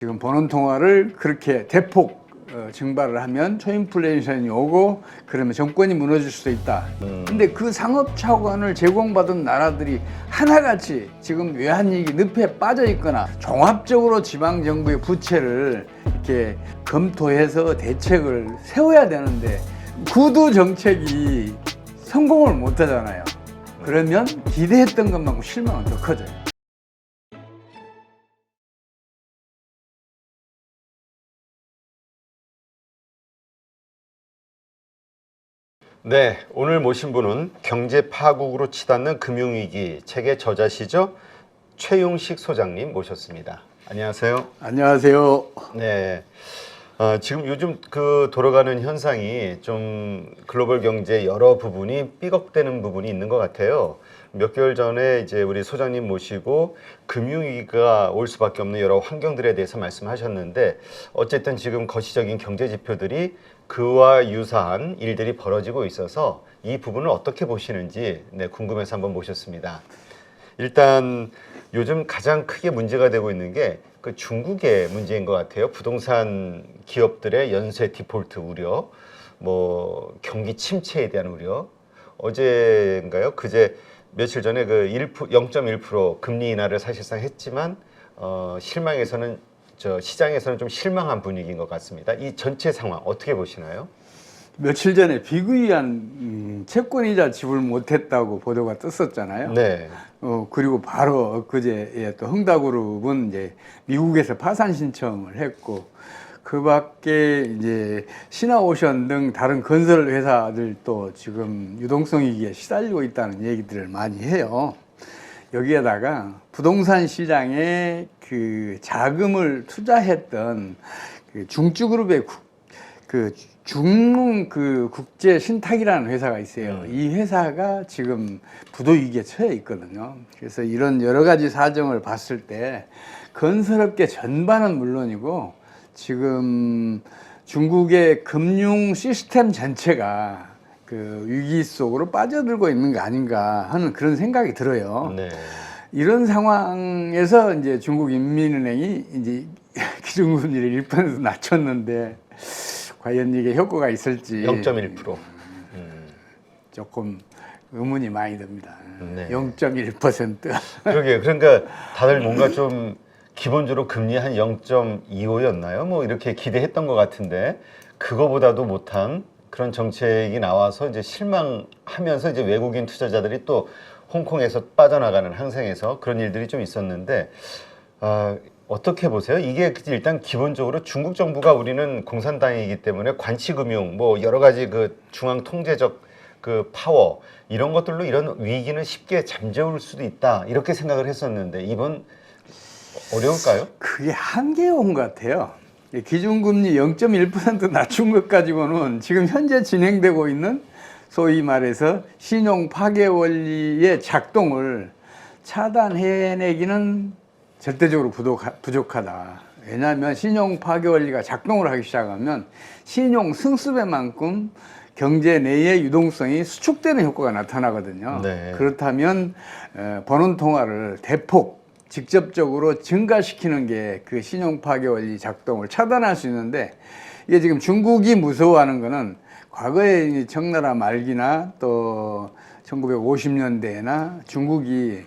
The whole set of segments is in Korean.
지금 번원 통화를 그렇게 대폭 증발을 하면 초인플레이션이 오고 그러면 정권이 무너질 수도 있다. 근데 그 상업 차관을 제공받은 나라들이 하나같이 지금 외환위기 늪에 빠져 있거나 종합적으로 지방 정부의 부채를 이렇게 검토해서 대책을 세워야 되는데 구두 정책이 성공을 못 하잖아요. 그러면 기대했던 것만큼 실망은 더 커져요. 네, 오늘 모신 분은 경제 파국으로 치닫는 금융위기 책의 저자시죠? 최용식 소장님 모셨습니다. 안녕하세요. 안녕하세요. 네, 지금 요즘 돌아가는 현상이 좀 글로벌 경제 여러 부분이 삐걱대는 부분이 있는 것 같아요. 몇 개월 전에 이제 우리 소장님 모시고 금융위기가 올 수밖에 없는 여러 환경들에 대해서 말씀하셨는데 어쨌든 지금 거시적인 경제 지표들이 그와 유사한 일들이 벌어지고 있어서 이 부분을 어떻게 보시는지 궁금해서 한번 모셨습니다. 일단 요즘 가장 크게 문제가 되고 있는 게 그 중국의 문제인 것 같아요. 부동산 기업들의 연쇄 디폴트 우려, 뭐 경기 침체에 대한 우려. 어제인가요? 그제 며칠 전에 그 0.1% 금리 인하를 사실상 했지만 시장에서는 좀 실망한 분위기인 것 같습니다. 이 전체 상황 어떻게 보시나요? 며칠 전에 비구이한 채권이자 지불 못했다고 보도가 떴었잖아요. 네. 그리고 바로 엊그제 또 흥다그룹은 이제 미국에서 파산 신청을 했고, 그 밖에 이제 신화오션 등 다른 건설 회사들도 지금 유동성 위기에 시달리고 있다는 얘기들을 많이 해요. 여기에다가 부동산 시장에 그 자금을 투자했던 그 중주그룹의 국제 신탁이라는 회사가 있어요. 이 회사가 지금 부도 위기에 처해 있거든요. 그래서 이런 여러 가지 사정을 봤을 때 건설업계 전반은 물론이고 지금 중국의 금융 시스템 전체가 그 위기 속으로 빠져들고 있는 거 아닌가 하는 그런 생각이 들어요. 네. 이런 상황에서 이제 중국 인민은행이 이제 기준금리를 1% 낮췄는데 과연 이게 효과가 있을지 0.1%. 조금 의문이 많이 듭니다. 네. 0.1%. 그러게요. 그러니까 다들 뭔가 좀 기본적으로 금리 한 0.25였나요? 뭐 이렇게 기대했던 것 같은데 그거보다도 못한 그런 정책이 나와서 이제 실망하면서 이제 외국인 투자자들이 또 홍콩에서 빠져나가는 항생에서 그런 일들이 좀 있었는데 어떻게 보세요? 이게 일단 기본적으로 중국 정부가 우리는 공산당이기 때문에 관치금융 뭐 여러 가지 그 중앙 통제적 그 파워 이런 것들로 이런 위기는 쉽게 잠재울 수도 있다 이렇게 생각을 했었는데 이번 어려울까요? 그게 한계에 온 것 같아요. 기준금리 0.1% 낮춘 것 가지고는 지금 현재 진행되고 있는 소위 말해서 신용 파괴 원리의 작동을 차단해내기는 절대적으로 부족하다. 왜냐하면 신용 파괴 원리가 작동을 하기 시작하면 신용 승수배만큼 경제 내의 유동성이 수축되는 효과가 나타나거든요. 네. 그렇다면 번원 통화를 대폭 직접적으로 증가시키는 게 그 신용 파괴 원리 작동을 차단할 수 있는데 이게 지금 중국이 무서워하는 거는 과거에 청나라 말기나 또 1950년대나 중국이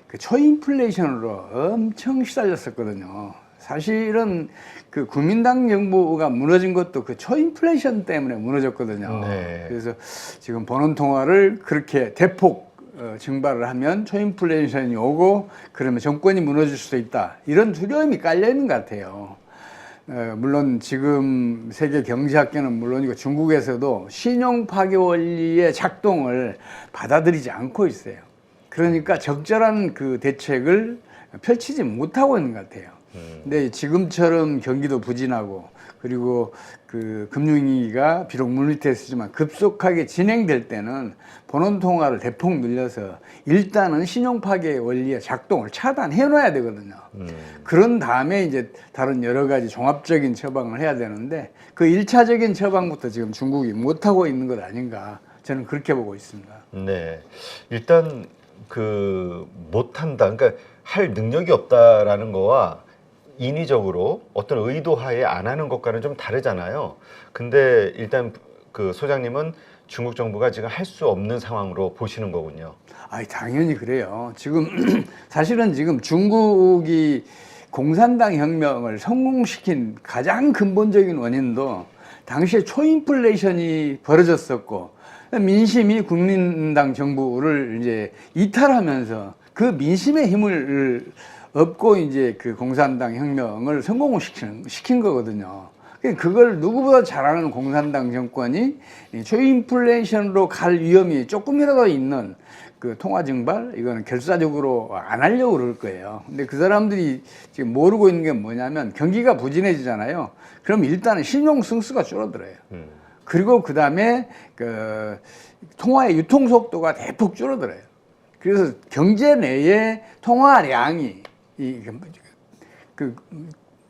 그 초인플레이션으로 엄청 시달렸었거든요. 사실은 그 국민당 정부가 무너진 것도 그 초인플레이션 때문에 무너졌거든요. 네. 그래서 지금 번원 통화를 그렇게 대폭 증발을 하면 초인플레이션이 오고 그러면 정권이 무너질 수도 있다. 이런 두려움이 깔려 있는 것 같아요. 물론 지금 세계 경제학계는 물론이고 중국에서도 신용 파괴 원리의 작동을 받아들이지 않고 있어요. 그러니까 적절한 그 대책을 펼치지 못하고 있는 것 같아요. 근데 지금처럼 경기도 부진하고 그리고 그 금융위기가 비록 물밑에서지만 급속하게 진행될 때는 번원 통화를 대폭 늘려서 일단은 신용 파괴 원리의 작동을 차단해 놔야 되거든요. 그런 다음에 이제 다른 여러 가지 종합적인 처방을 해야 되는데 그 1차적인 처방부터 지금 중국이 못하고 있는 것 아닌가 저는 그렇게 보고 있습니다. 네. 일단 못한다. 그러니까 할 능력이 없다라는 거와 인위적으로 어떤 의도하에 안 하는 것과는 좀 다르잖아요. 근데 일단 그 소장님은 중국 정부가 지금 할 수 없는 상황으로 보시는 거군요. 아이, 당연히 그래요. 지금 사실은 지금 중국이 공산당 혁명을 성공시킨 가장 근본적인 원인도 당시에 초인플레이션이 벌어졌었고 민심이 국민당 정부를 이제 이탈하면서 그 민심의 힘을 얻고 이제 그 공산당 혁명을 성공을 시킨 거거든요. 그걸 누구보다 잘 아는 공산당 정권이 초인플레이션으로 갈 위험이 조금이라도 있는 그 통화 증발, 이거는 결사적으로 안 하려고 그럴 거예요. 근데 그 사람들이 지금 모르고 있는 게 뭐냐면 경기가 부진해지잖아요. 그럼 일단은 신용 승수가 줄어들어요. 그리고 그 다음에 그 통화의 유통 속도가 대폭 줄어들어요. 그래서 경제 내에 통화량이 그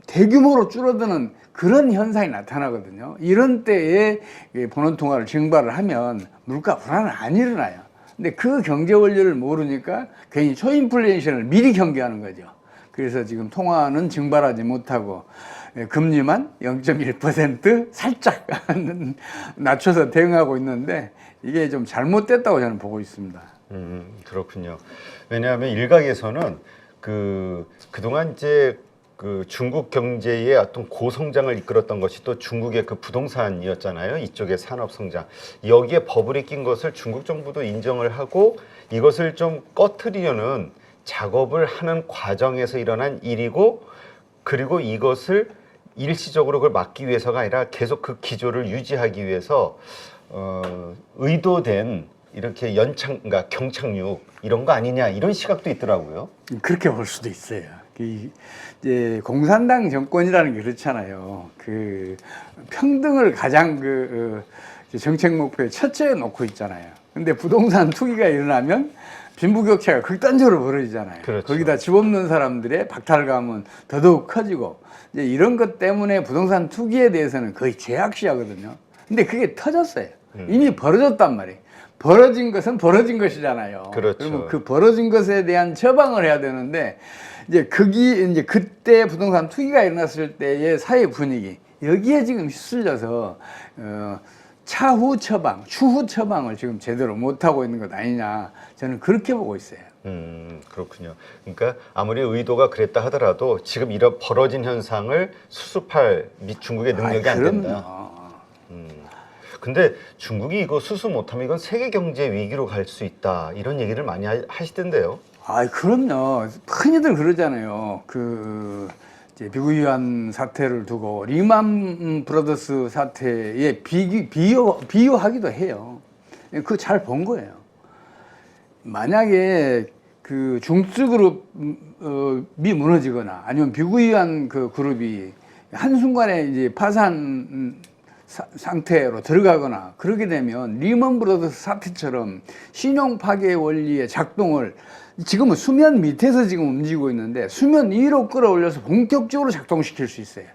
대규모로 줄어드는 그런 현상이 나타나거든요. 이런 때에 본원 통화를 증발을 하면 물가 불안은 안 일어나요. 근데 그 경제 원리를 모르니까 괜히 초인플레이션을 미리 경계하는 거죠. 그래서 지금 통화는 증발하지 못하고 금리만 0.1% 살짝 낮춰서 대응하고 있는데 이게 좀 잘못됐다고 저는 보고 있습니다. 그렇군요. 왜냐하면 일각에서는 그동안 이제 그 중국 경제의 어떤 고성장을 이끌었던 것이 또 중국의 그 부동산이었잖아요. 이쪽의 산업 성장. 여기에 버블이 낀 것을 중국 정부도 인정을 하고 이것을 좀 꺼트리려는 작업을 하는 과정에서 일어난 일이고, 그리고 이것을 일시적으로 그걸 막기 위해서가 아니라 계속 그 기조를 유지하기 위해서 의도된 이렇게 그러니까 경착륙 이런 거 아니냐, 이런 시각도 있더라고요. 그렇게 볼 수도 있어요. 이제 공산당 정권이라는 게 그렇잖아요. 그 평등을 가장 정책 목표에 첫째에 놓고 있잖아요. 근데 부동산 투기가 일어나면 빈부격차가 극단적으로 벌어지잖아요. 그렇죠. 거기다 집 없는 사람들의 박탈감은 더더욱 커지고, 이제 이런 것 때문에 부동산 투기에 대해서는 거의 죄악시하거든요. 근데 그게 터졌어요. 이미 벌어졌단 말이에요. 벌어진 것은 벌어진 것이잖아요. 그렇죠. 그러면 그 벌어진 것에 대한 처방을 해야 되는데, 이제 이제 그때 부동산 투기가 일어났을 때의 사회 분위기, 여기에 지금 휩쓸려서 차후 처방, 추후 처방을 지금 제대로 못 하고 있는 것 아니냐, 저는 그렇게 보고 있어요. 그렇군요. 그러니까 아무리 의도가 그랬다 하더라도 지금 이런 벌어진 현상을 수습할 중국의 능력이 안 된다. 근데 중국이 이거 수습 못하면 이건 세계 경제 위기로 갈 수 있다, 이런 얘기를 많이 하시던데요. 그럼요. 흔히들 그러잖아요. 이제 미국 위안 사태를 두고 리만 브라더스 사태에 비유하기도 해요. 그거 잘 본 거예요. 만약에 그 중수그룹이 무너지거나 아니면 미국 위안 그 그룹이 한순간에 이제 파산 상태로 들어가거나 그러게 되면 리먼 브라더스 사태처럼 신용 파괴 원리의 작동을 지금은 수면 밑에서 지금 움직이고 있는데 수면 위로 끌어올려서 본격적으로 작동시킬 수 있어요.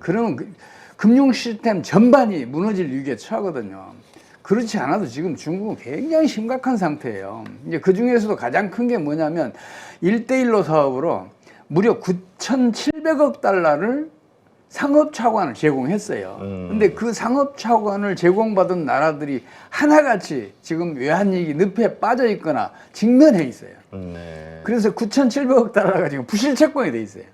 그러면 금융 시스템 전반이 무너질 위기에 처하거든요. 그렇지 않아도 지금 중국은 굉장히 심각한 상태예요. 이제 그 중에서도 가장 큰 게 뭐냐면 1대1로 사업으로 무려 9,700억 달러를 상업차관을 제공했어요. 근데 그 상업차관을 제공받은 나라들이 하나같이 지금 외환위기 늪에 빠져 있거나 직면해 있어요. 네. 그래서 9,700억 달러가 지금 부실채권이 돼 있어요.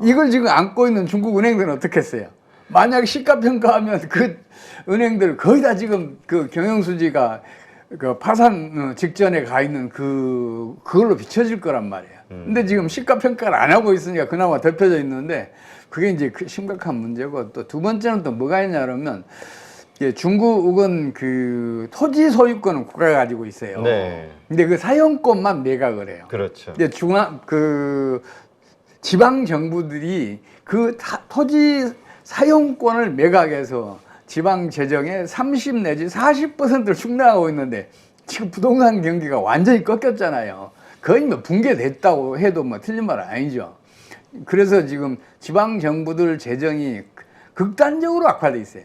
이걸 지금 안고 있는 중국 은행들은 어떻겠어요? 만약 시가평가하면 그 은행들 거의 다 지금 그 경영수지가 그 파산 직전에 가 있는 그걸로 비춰질 거란 말이에요. 근데 지금 시가평가를 안 하고 있으니까 그나마 덮여져 있는데, 그게 이제 심각한 문제고, 또 두 번째는 또 뭐가 있냐면, 중국은 그 토지 소유권은 국가가 가지고 있어요. 네. 근데 그 사용권만 매각을 해요. 그렇죠. 근데 지방 정부들이 그 토지 사용권을 매각해서 지방 재정의 30 내지 40%를 충당하고 있는데, 지금 부동산 경기가 완전히 꺾였잖아요. 거의 뭐 붕괴됐다고 해도 뭐 틀린 말 아니죠. 그래서 지금 지방 정부들 재정이 극단적으로 악화돼 있어요.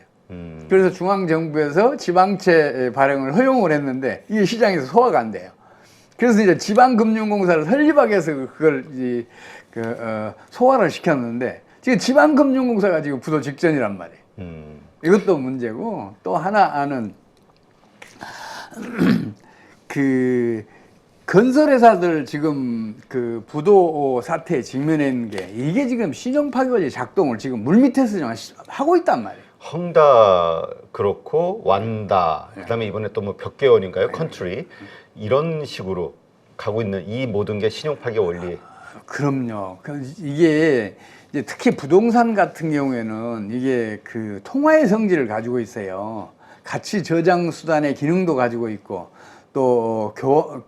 그래서 중앙 정부에서 지방채 발행을 허용을 했는데 이게 시장에서 소화가 안 돼요. 그래서 이제 지방금융공사를 설립하기 위해서 그걸 소화를 시켰는데 지금 지방금융공사가 지금 부도 직전이란 말이에요. 이것도 문제고 또 하나는 그 건설회사들 지금 그 부도 사태에 직면해 있는 게 이게 지금 신용파괴 작동을 지금 물밑에서 좀 하고 있단 말이에요. 헝다 그렇고 완다 그다음에 이번에 또 뭐 벽계원인가요? 컨트리 이런 식으로 가고 있는 이 모든 게 신용파괴 원리. 그럼요. 이게 이제 특히 부동산 같은 경우에는 이게 그 통화의 성질을 가지고 있어요. 가치 저장 수단의 기능도 가지고 있고 또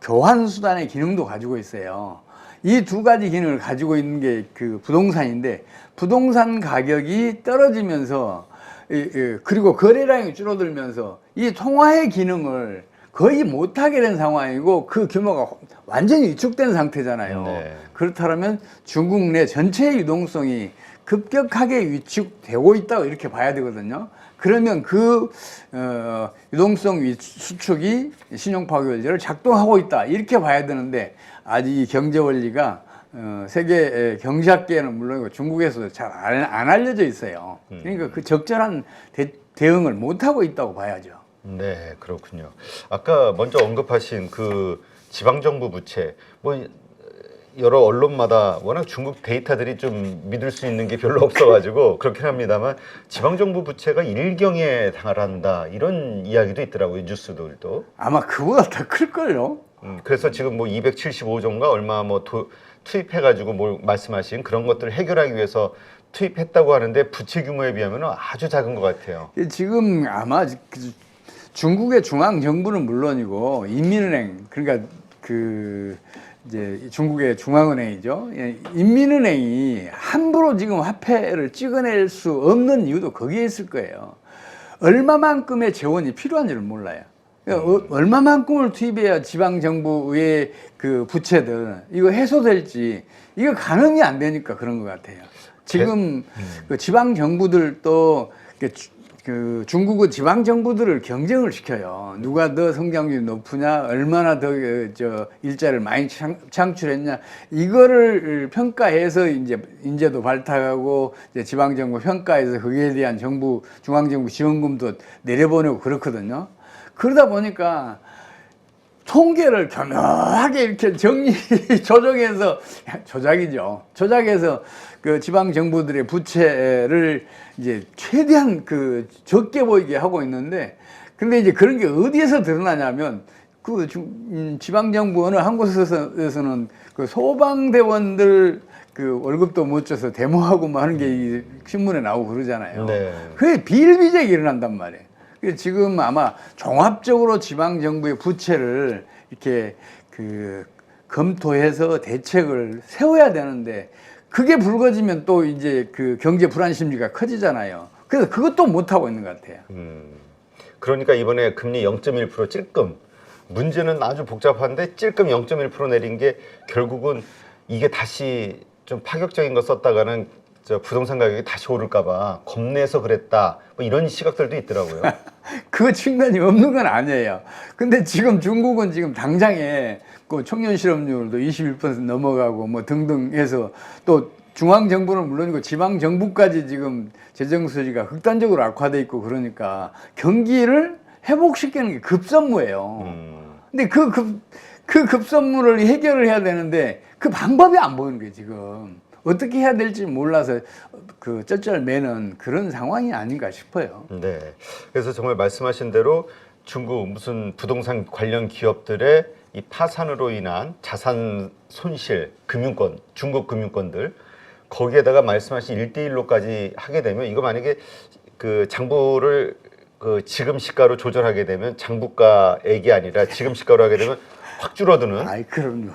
교환 수단의 기능도 가지고 있어요. 이 두 가지 기능을 가지고 있는 게 그 부동산인데 부동산 가격이 떨어지면서 그리고 거래량이 줄어들면서 이 통화의 기능을 거의 못하게 된 상황이고 그 규모가 완전히 위축된 상태잖아요. 네. 그렇다면 중국 내 전체의 유동성이 급격하게 위축되고 있다고 이렇게 봐야 되거든요. 그러면 그 유동성 수축이 신용파괴 원리를 작동하고 있다 이렇게 봐야 되는데 아직 이 경제 원리가 세계 경제학계에는 물론이고 중국에서도 잘 안 알려져 있어요. 그러니까 그 적절한 대응을 못하고 있다고 봐야죠. 네, 그렇군요. 아까 먼저 언급하신 그 지방정부 부채, 뭐 여러 언론마다 워낙 중국 데이터들이 좀 믿을 수 있는 게 별로 없어가지고 그렇긴 합니다만 지방정부 부채가 일경에 달한다 이런 이야기도 있더라고요, 뉴스들도. 아마 그보다 더 클걸요. 그래서 지금 뭐 275조인가 얼마 뭐 투입해가지고 뭘 말씀하신 그런 것들을 해결하기 위해서 투입했다고 하는데 부채 규모에 비하면 아주 작은 것 같아요. 지금 아마 중국의 중앙 정부는 물론이고 인민은행 그러니까 그 이제 중국의 중앙은행이죠. 인민은행이 함부로 지금 화폐를 찍어낼 수 없는 이유도 거기에 있을 거예요. 얼마만큼의 재원이 필요한지를 몰라요. 얼마만큼을 투입해야 지방 정부의 그 부채들 이거 해소될지 이거 가늠이 안 되니까 그런 것 같아요. 지금 그 지방 정부들도 그 중국은 지방 정부들을 경쟁을 시켜요. 누가 더 성장률이 높으냐, 얼마나 더 저 일자리를 많이 창출했냐, 이거를 평가해서 이제 인재도 발탁하고 이제 지방 정부 평가해서 거기에 대한 정부 중앙 정부 지원금도 내려보내고 그렇거든요. 그러다 보니까 통계를 교묘하게 이렇게 조정해서 조작해서 그 지방 정부들의 부채를 이제 최대한 그 적게 보이게 하고 있는데, 근데 이제 그런 게 어디에서 드러나냐면 그 지방 정부 어느 한 곳에서는 그 소방대원들 그 월급도 못 줘서 데모하고 뭐 하는 게 신문에 나오고 그러잖아요. 네. 그게 비일비재하게 일어난단 말이에요. 지금 아마 종합적으로 지방 정부의 부채를 이렇게 그 검토해서 대책을 세워야 되는데 그게 불거지면 또 이제 그 경제 불안 심리가 커지잖아요. 그래서 그것도 못 하고 있는 것 같아요. 그러니까 이번에 금리 0.1% 찔끔 문제는 아주 복잡한데 찔끔 0.1% 내린 게 결국은 이게 다시 좀 파격적인 거 썼다가는 저 부동산 가격이 다시 오를까봐 겁내서 그랬다 뭐 이런 시각들도 있더라고요. 그 측면이 없는 건 아니에요. 근데 지금 중국은 지금 당장에 그 청년 실업률도 21% 넘어가고 뭐 등등 해서 또 중앙 정부는 물론이고 지방 정부까지 지금 재정 수지가 극단적으로 악화돼 있고 그러니까 경기를 회복시키는 게 급선무예요. 근데 그 급선무를 해결을 해야 되는데 그 방법이 안 보이는 거예요, 지금. 어떻게 해야 될지 몰라서 그 쩔쩔매는 그런 상황이 아닌가 싶어요. 네. 그래서 정말 말씀하신 대로 중국 무슨 부동산 관련 기업들의 이 파산으로 인한 자산 손실, 금융권, 중국 금융권들 거기에다가 말씀하신 1대1로까지 하게 되면 이거 만약에 그 장부를 그 지금 시가로 조절하게 되면 장부가액이 아니라 지금 시가로 하게 되면 확 줄어드는. 아이 그럼요.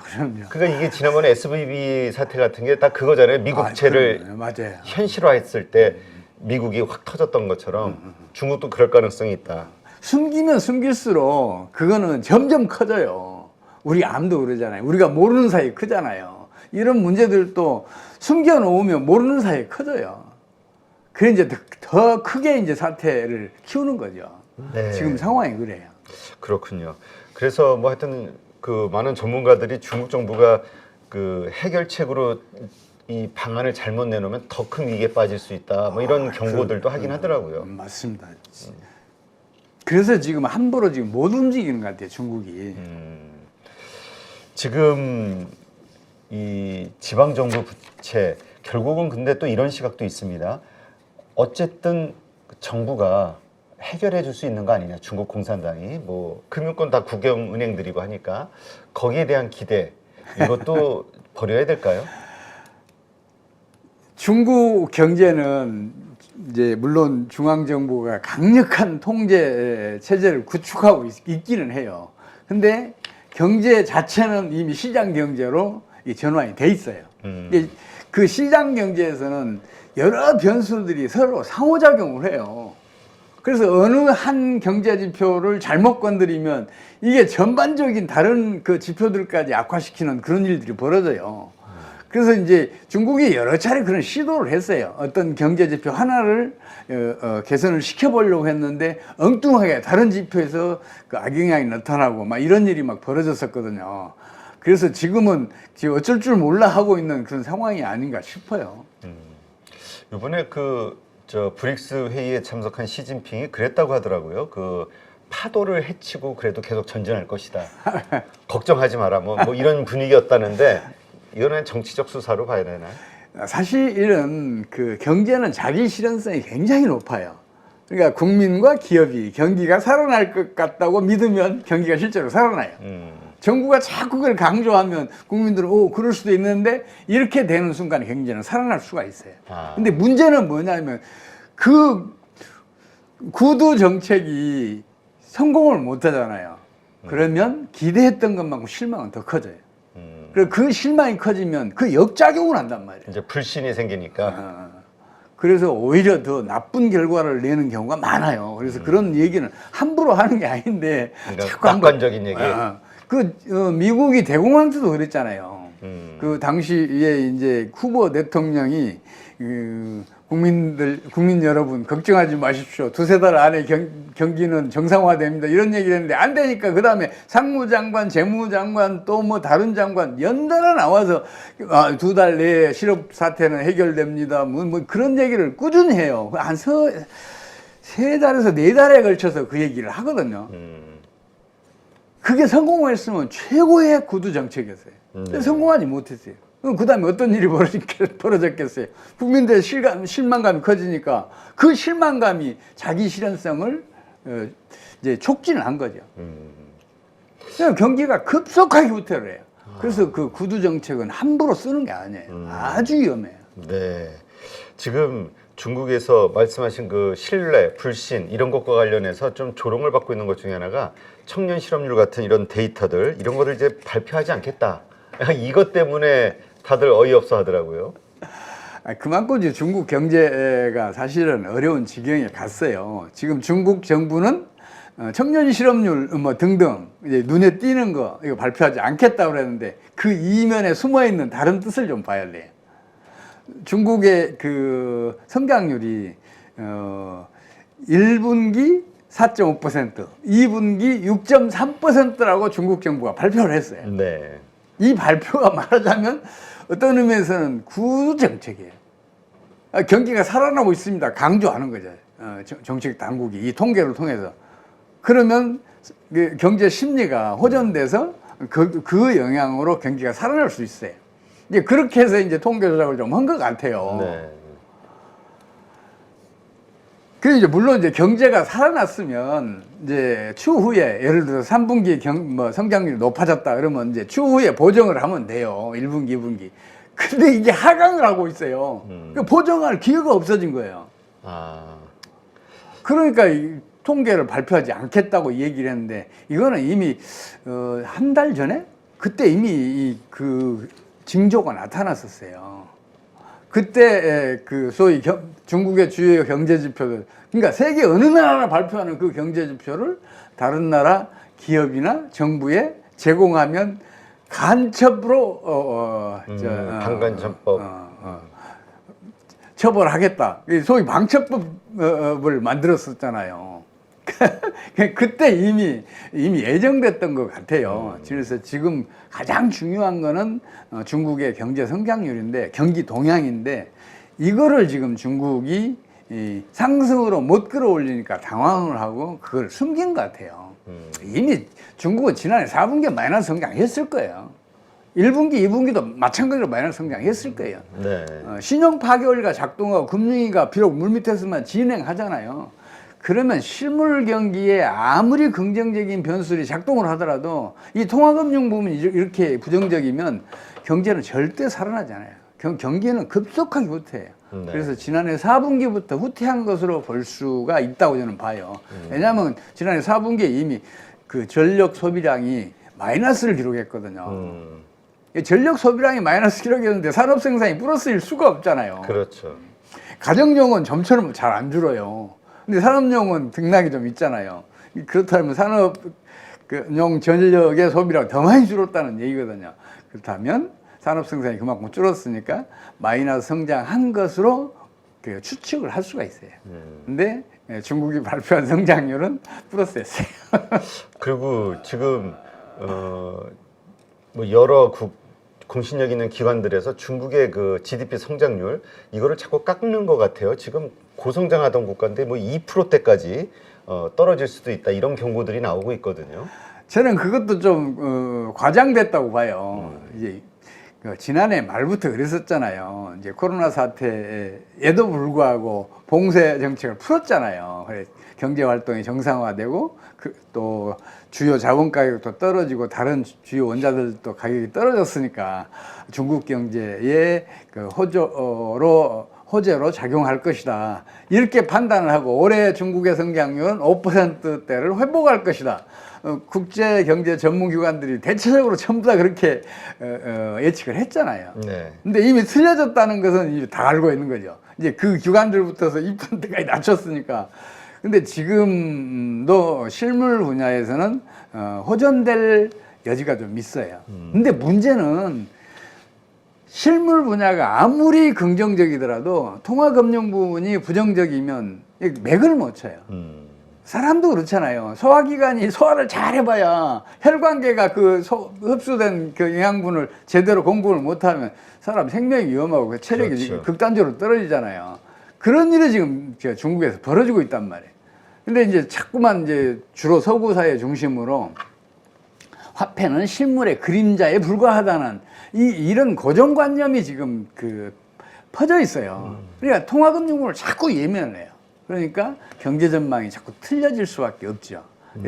그러니까 이게 지난번에 SVB 사태 같은 게 딱 그거잖아요. 미국채를 맞아요. 현실화했을 때 미국이 확 터졌던 것처럼 중국도 그럴 가능성이 있다. 숨기면 숨길수록 그거는 점점 커져요. 우리 암도 그러잖아요. 우리가 모르는 사이에 크잖아요. 이런 문제들도 숨겨놓으면 모르는 사이에 커져요. 그래 이제 더 크게 이제 사태를 키우는 거죠. 네. 지금 상황이 그래요. 그렇군요. 그래서 뭐 하여튼 그 많은 전문가들이 중국 정부가 그 해결책으로 이 방안을 잘못 내놓으면 더 큰 위기에 빠질 수 있다. 뭐 이런 경고들도 하긴 하더라고요. 맞습니다. 그래서 지금 함부로 지금 못 움직이는 것 같아요, 중국이. 지금 이 지방 정부 부채 결국은 근데 또 이런 시각도 있습니다. 어쨌든 정부가 해결해 줄 수 있는 거 아니냐. 중국 공산당이 뭐 금융권 다 국영 은행들이고 하니까 거기에 대한 기대 이것도 버려야 될까요? 중국 경제는 이제 물론 중앙 정부가 강력한 통제 체제를 구축하고 있기는 해요. 근데 경제 자체는 이미 시장 경제로 전환이 돼 있어요. 그 시장 경제에서는 여러 변수들이 서로 상호작용을 해요. 그래서 어느 한 경제 지표를 잘못 건드리면 이게 전반적인 다른 그 지표들까지 악화시키는 그런 일들이 벌어져요. 그래서 이제 중국이 여러 차례 그런 시도를 했어요. 어떤 경제 지표 하나를 개선을 시켜보려고 했는데 엉뚱하게 다른 지표에서 그 악영향이 나타나고 막 이런 일이 막 벌어졌었거든요. 그래서 지금은 지금 어쩔 줄 몰라 하고 있는 그런 상황이 아닌가 싶어요. 이번에 저 브릭스 회의에 참석한 시진핑이 그랬다고 하더라고요. 그 파도를 헤치고 그래도 계속 전진할 것이다. 걱정하지 마라. 뭐 이런 분위기였다는데 이거는 정치적 수사로 봐야 되나요? 사실은 그 경제는 자기 실현성이 굉장히 높아요. 그러니까 국민과 기업이 경기가 살아날 것 같다고 믿으면 경기가 실제로 살아나요. 정부가 자꾸 그걸 강조하면 국민들은 그럴 수도 있는데 이렇게 되는 순간에 경제는 살아날 수가 있어요. 근데 문제는 뭐냐면 그 구두 정책이 성공을 못 하잖아요. 그러면 기대했던 것만큼 실망은 더 커져요. 그리고 그 실망이 커지면 그 역작용을 한단 말이에요. 이제 불신이 생기니까. 그래서 오히려 더 나쁜 결과를 내는 경우가 많아요. 그래서 그런 얘기는 함부로 하는 게 아닌데 그러니까 자꾸 낙관적인 얘기. 미국이 대공황 때도 그랬잖아요. 그 당시에 이제 후보 대통령이 국민 여러분 걱정하지 마십시오. 두세 달 안에 경기는 정상화됩니다. 이런 얘기를 했는데 안 되니까 그 다음에 상무장관, 재무장관 또 뭐 다른 장관 연달아 나와서 2달 내에 실업 사태는 해결됩니다. 뭐 그런 얘기를 꾸준히 해요. 한 3달에서 4달에 걸쳐서 그 얘기를 하거든요. 그게 성공했으면 최고의 구두 정책이었어요. 근데 성공하지 못했어요. 그 다음에 어떤 일이 벌어졌겠어요? 국민들의 실망감이 커지니까 그 실망감이 자기 실현성을 이제 촉진을 한 거죠. 그래서 경기가 급속하게 후퇴를 해요. 그래서 그 구두 정책은 함부로 쓰는 게 아니에요. 아주 위험해요. 네. 지금 중국에서 말씀하신 그 신뢰, 불신 이런 것과 관련해서 좀 조롱을 받고 있는 것 중에 하나가 청년 실업률 같은 이런 데이터들 이런 거를 이제 발표하지 않겠다. 이것 때문에 다들 어이없어 하더라고요. 그만큼 이제 중국 경제가 사실은 어려운 지경에 갔어요. 지금 중국 정부는 청년 실업률 뭐 등등 이제 눈에 띄는 거 이거 발표하지 않겠다고 그랬는데 그 이면에 숨어 있는 다른 뜻을 좀 봐야 돼요. 중국의 그 성장률이 1분기 4.5%, 2분기 6.3%라고 중국 정부가 발표를 했어요. 네. 이 발표가 말하자면 어떤 의미에서는 구두 정책이에요. 경기가 살아나고 있습니다. 강조하는 거죠. 정책 당국이 이 통계를 통해서. 그러면 경제 심리가 호전돼서 그 영향으로 경기가 살아날 수 있어요. 이제 그렇게 해서 이제 통계 조작을 좀 한 것 같아요. 네. 그리고 이제 물론 이제 경제가 살아났으면 이제 추후에 예를 들어서 3분기 성장률이 높아졌다 그러면 이제 추후에 보정을 하면 돼요. 1분기, 2분기. 근데 이게 하강을 하고 있어요. 그러니까 보정할 기회가 없어진 거예요. 그러니까 이 통계를 발표하지 않겠다고 얘기를 했는데 이거는 이미 한 달 전에 그때 이미 그 징조가 나타났었어요. 그때 그 소위 중국의 주요 경제 지표들, 그러니까 세계 어느 나라나 발표하는 그 경제 지표를 다른 나라 기업이나 정부에 제공하면 간첩으로 방간천법 처벌하겠다. 소위 방첩법을 만들었었잖아요. 그때 이미 예정됐던 것 같아요. 그래서 지금 가장 중요한 거는 중국의 경제 성장률인데, 경기 동향인데, 이거를 지금 중국이 이 상승으로 못 끌어올리니까 당황을 하고 그걸 숨긴 것 같아요. 이미 중국은 지난해 4분기에 마이너스 성장했을 거예요. 1분기, 2분기도 마찬가지로 마이너스 성장했을 거예요. 네. 신용 파괴원리가 작동하고 금융위기가 비록 물밑에서만 진행하잖아요. 그러면 실물 경기에 아무리 긍정적인 변수들이 작동을 하더라도 이 통화금융 부분이 이렇게 부정적이면 경제는 절대 살아나지 않아요. 경기는 급속하게 후퇴해요. 네. 그래서 지난해 4분기부터 후퇴한 것으로 볼 수가 있다고 저는 봐요. 왜냐하면 지난해 4분기에 이미 그 전력 소비량이 마이너스를 기록했거든요. 전력 소비량이 마이너스 기록했는데 산업 생산이 플러스일 수가 없잖아요. 그렇죠. 가정용은 점처럼 잘 안 줄어요. 근데 산업용은 등락이 좀 있잖아요. 그렇다면 산업용 전력의 소비量더 많이 줄었다는 얘기거든요. 그렇다면 산업 생산이 그만큼 줄었으니까 마이너스 성장한 것으로 그 추측을 할 수가 있어요. 근데 중국이 발표한 성장률은 플러스였어요. 그리고 지금 뭐 여러 공신력 있는 기관들에서 중국의 그 GDP 성장률 이거를 자꾸 깎는 것 같아요. 지금 고성장하던 국가인데 뭐 2%대까지 떨어질 수도 있다 이런 경고들이 나오고 있거든요. 저는 그것도 좀 과장됐다고 봐요. 이제 지난해 말부터 그랬었잖아요. 이제 코로나 사태에도 불구하고 봉쇄 정책을 풀었잖아요. 그래 경제 활동이 정상화되고 또 주요 자본 가격도 떨어지고 다른 주요 원자들도 가격이 떨어졌으니까 중국 경제에 그 호재로 작용할 것이다. 이렇게 판단을 하고 올해 중국의 성장률은 5%대를 회복할 것이다. 국제 경제 전문기관들이 대체적으로 전부 다 그렇게 예측을 했잖아요. 네. 근데 이미 틀려졌다는 것은 이제 다 알고 있는 거죠. 이제 그 기관들부터서 2%까지 낮췄으니까. 근데 지금도 실물 분야에서는 호전될 여지가 좀 있어요. 근데 문제는 실물 분야가 아무리 긍정적이더라도 통화금융 부분이 부정적이면 맥을 못 쳐요. 사람도 그렇잖아요. 소화기관이 소화를 잘 해봐야 혈관계가 흡수된 그 영양분을 제대로 공급을 못하면 사람 생명이 위험하고 체력이 그렇죠. 극단적으로 떨어지잖아요. 그런 일이 지금 중국에서 벌어지고 있단 말이에요. 근데 이제 자꾸만 이제 주로 서구 사회 중심으로 화폐는 실물의 그림자에 불과하다는 이런 고정관념이 지금 퍼져 있어요. 그러니까 통화금융을 자꾸 예면해요. 그러니까 경제 전망이 자꾸 틀려질 수밖에 없죠.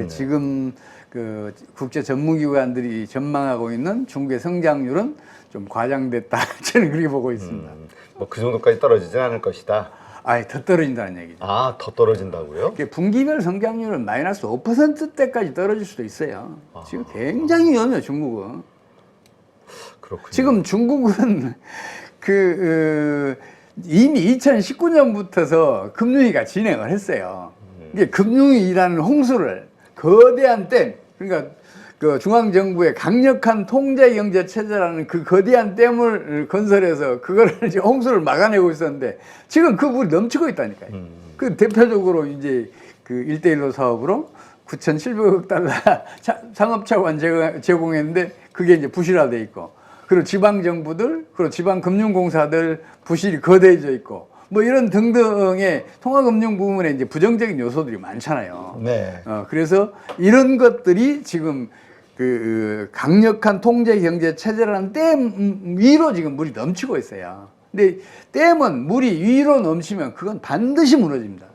지금 그 국제 전문기관들이 전망하고 있는 중국의 성장률은 좀 과장됐다. 저는 그렇게 보고 있습니다. 뭐 그 정도까지 떨어지진 않을 것이다. 아예 더 떨어진다는 얘기죠. 아, 더 떨어진다고요? 분기별 성장률은 마이너스 5%대까지 떨어질 수도 있어요. 지금 굉장히 위험해요, 중국은. 그렇군요. 지금 중국은 이미 2019년부터서 금융위가 진행을 했어요. 이게 금융위라는 홍수를 거대한 댐, 그러니까 그 중앙정부의 강력한 통제경제 체제라는 그 거대한 댐을 건설해서 그거를 이제 홍수를 막아내고 있었는데 지금 그 물이 넘치고 있다니까요. 그 대표적으로 이제 그 1대1로 사업으로 9,700억 달러 상업차관 제공했는데 그게 이제 부실화돼 있고, 그리고 지방정부들, 그리고 지방금융공사들 부실이 거대해져 있고, 뭐 이런 등등의 통화금융 부분에 이제 부정적인 요소들이 많잖아요. 네. 그래서 이런 것들이 지금 강력한 통제 경제 체제라는 댐 위로 지금 물이 넘치고 있어요. 근데 댐은 물이 위로 넘치면 그건 반드시 무너집니다.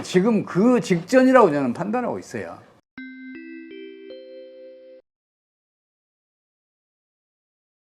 지금 그 직전이라고 저는 판단하고 있어요.